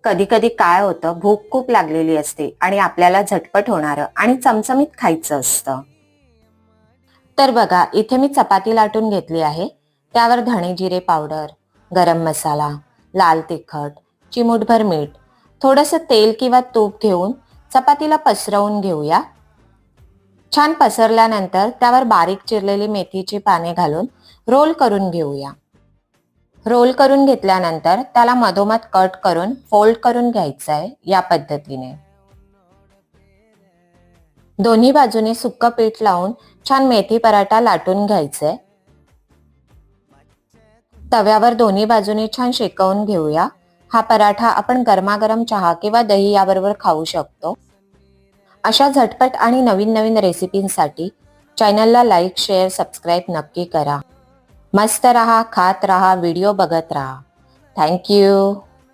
कधी कधी काय होतं, भूक खूप लागलेली असते आणि आपल्याला झटपट होणारं आणि चमचमीत खायचं असतं. तर बघा, इथे मी चपाती लाटून घेतली आहे. त्यावर धणे जिरे पावडर, गरम मसाला, लाल तिखट, चिमूटभर मीठ, थोडंसं तेल किंवा तूप घेऊन चपातीला पसरवून घेऊया. छान पसरल्यानंतर त्यावर बारीक चिरलेली मेथीची पाने घालून रोल करून घेऊया. रोल करून घेतल्यानंतर त्याला मधोमध कट करून फोल्ड करून घ्यायचं आहे या पद्धतीने. दोन्ही बाजूने सुक्क पीठ लावून छान मेथी पराठा लाटून घ्यायचंय. तव्यावर दोन्ही बाजूने छान शेकवून घेऊया. हा पराठा आपण गरमागरम चहा किंवा दही याबरोबर खाऊ शकतो. अशा झटपट आणि नवीन नवीन रेसिपींसाठी चॅनलला लाईक, शेअर, सबस्क्राईब नक्की करा. मस्त रहा, खात रहा, व्हिडिओ बघत रहा. थँक्यू.